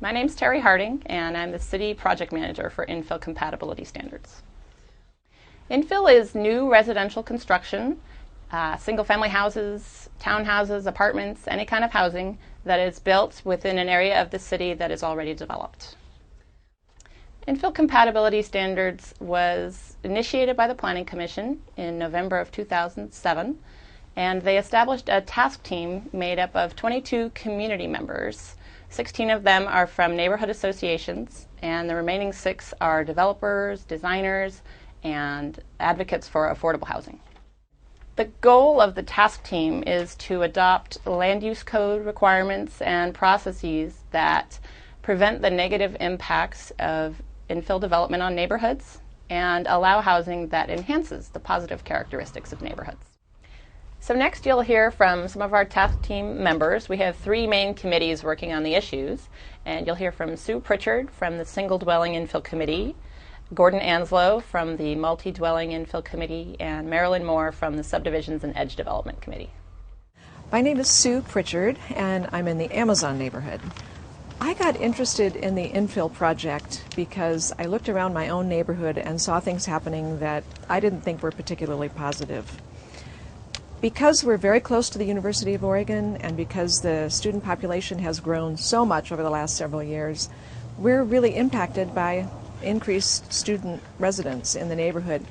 My name's Terry Harding, and I'm the City Project Manager for Infill Compatibility Standards. Infill is new residential construction, single-family houses, townhouses, apartments, any kind of housing that is built within an area of the city that is already developed. Infill Compatibility Standards was initiated by the Planning Commission in November of 2007, and they established a task team made up of 22 community members. 16 of them are from neighborhood associations, and the remaining 6 are developers, designers, and advocates for affordable housing. The goal of the task team is to adopt land use code requirements and processes that prevent the negative impacts of infill development on neighborhoods and allow housing that enhances the positive characteristics of neighborhoods. So next you'll hear from some of our task team members. We have 3 main committees working on the issues, and you'll hear from Sue Pritchard from the Single Dwelling Infill Committee, Gordon Anslow from the Multi-Dwelling Infill Committee, and Marilyn Moore from the Subdivisions and Edge Development Committee. My name is Sue Pritchard, and I'm in the Amazon neighborhood. I got interested in the Infill project because I looked around my own neighborhood and saw things happening that I didn't think were particularly positive. Because we're very close to the University of Oregon and because the student population has grown so much over the last several years, we're really impacted by increased student residents in the neighborhood.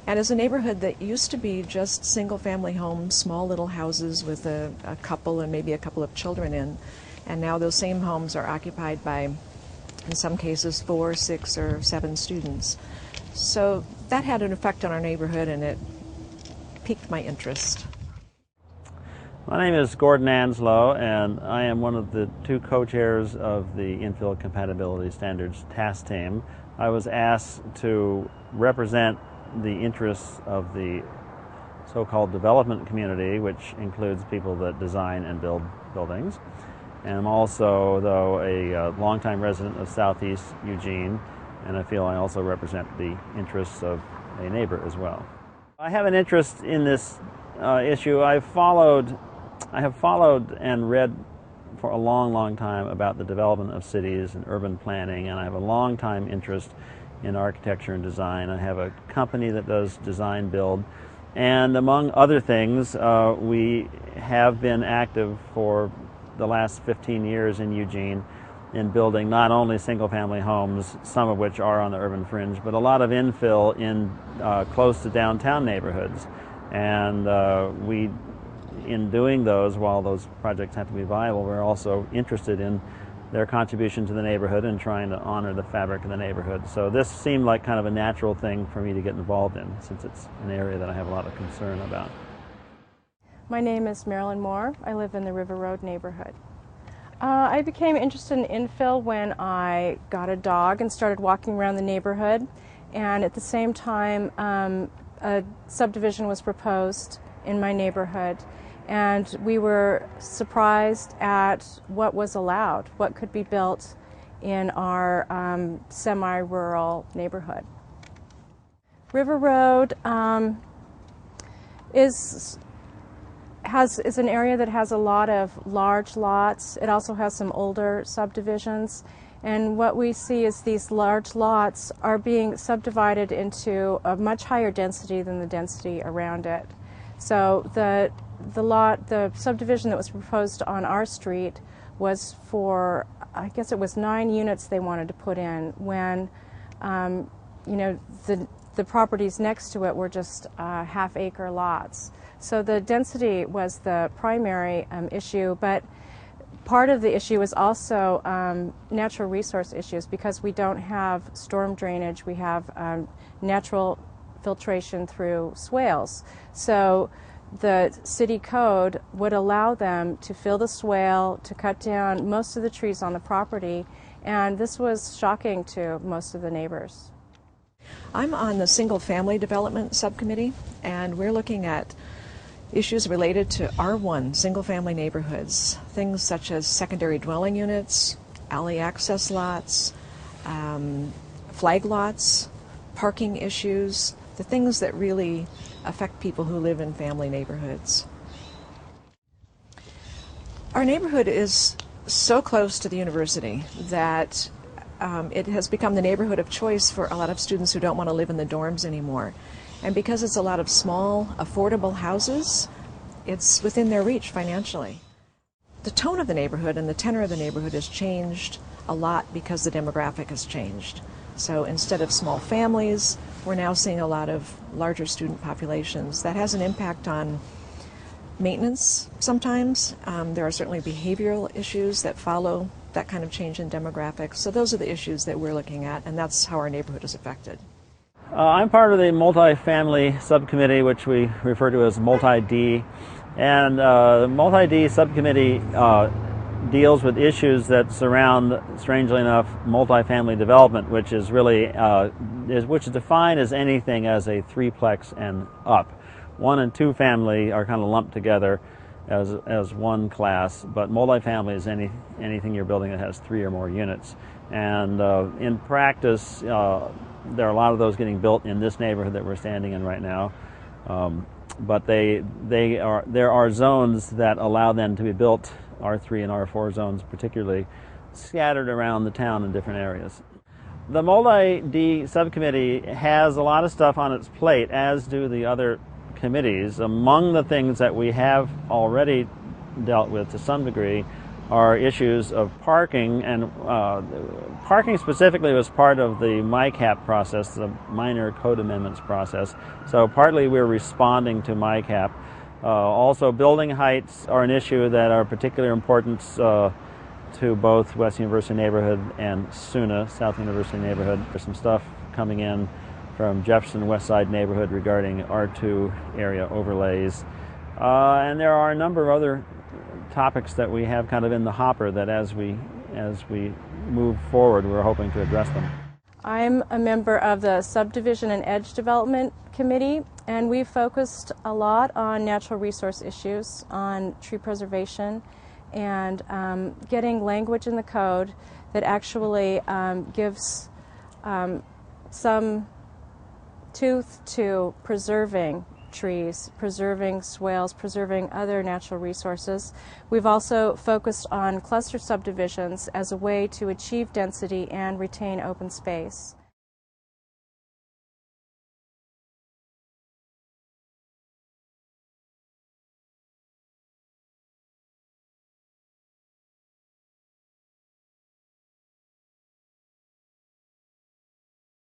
And as a neighborhood that used to be just single-family homes, small little houses with a couple and maybe a couple of children in, and now those same homes are occupied by, in some cases, 4, 6, or 7 students. So that had an effect on our neighborhood, and it piqued my interest. My name is Gordon Anslow, and I am one of the 2 co-chairs of the Infill Compatibility Standards Task Team. I was asked to represent the interests of the so-called development community, which includes people that design and build buildings. And I'm also, though, a longtime resident of Southeast Eugene, and I feel I also represent the interests of a neighbor as well. I have an interest in this issue. I have followed and read for a long, long time about the development of cities and urban planning, and I have a long time interest in architecture and design. I have a company that does design build, and among other things, we have been active for the last 15 years in Eugene in building not only single-family homes, some of which are on the urban fringe, but a lot of infill in close to downtown neighborhoods. And in doing those, while those projects have to be viable, we're also interested in their contribution to the neighborhood and trying to honor the fabric of the neighborhood. So this seemed like kind of a natural thing for me to get involved in, since it's an area that I have a lot of concern about. My name is Marilyn Moore. I live in the River Road neighborhood. I became interested in infill when I got a dog and started walking around the neighborhood, and at the same time a subdivision was proposed in my neighborhood, and we were surprised at what was allowed, what could be built in our semi-rural neighborhood. River Road is an area that has a lot of large lots. It also has some older subdivisions, and what we see is these large lots are being subdivided into a much higher density than the density around it. So the subdivision that was proposed on our street was for, I guess it was 9 units they wanted to put in, when the properties next to it were just half-acre lots. So the density was the primary issue, but part of the issue is also natural resource issues, because we don't have storm drainage. We have natural filtration through swales. So the city code would allow them to fill the swale, to cut down most of the trees on the property, and this was shocking to most of the neighbors. I'm on the Single Family Development Subcommittee, and we're looking at issues related to R1 single-family neighborhoods, things such as secondary dwelling units, alley access lots, flag lots, parking issues, the things that really affect people who live in family neighborhoods. Our neighborhood is so close to the university that it has become the neighborhood of choice for a lot of students who don't want to live in the dorms anymore. And because it's a lot of small, affordable houses, it's within their reach financially. The tone of the neighborhood and the tenor of the neighborhood has changed a lot because the demographic has changed. So instead of small families, we're now seeing a lot of larger student populations. That has an impact on maintenance sometimes. There are certainly behavioral issues that follow that kind of change in demographics. So those are the issues that we're looking at, and that's how our neighborhood is affected. I'm part of the multifamily subcommittee, which we refer to as Multi-D. And the Multi-D subcommittee deals with issues that surround, strangely enough, multifamily development, which is really which is defined as anything as a threeplex and up. 1 and 2 family are kind of lumped together as one class, but multifamily is anything you're building that has 3 or more units. And in practice, there are a lot of those getting built in this neighborhood that we're standing in right now. But there are zones that allow them to be built, R3 and R4 zones particularly, scattered around the town in different areas. The Multi-D subcommittee has a lot of stuff on its plate, as do the other committees. Among the things that we have already dealt with to some degree are issues of parking, and parking specifically was part of the MICAP process, the minor code amendments process. So partly we're responding to MICAP. Also, building heights are an issue that are of particular importance to both West University neighborhood and SUNA, South University neighborhood. There's some stuff coming in from Jefferson West Side neighborhood regarding R2 area overlays. And there are a number of other topics that we have kind of in the hopper that as we move forward, we're hoping to address them. I'm a member of the Subdivision and Edge Development Committee, and we've focused a lot on natural resource issues, on tree preservation, and getting language in the code that actually gives some tooth to preserving trees, preserving swales, preserving other natural resources. We've also focused on cluster subdivisions as a way to achieve density and retain open space.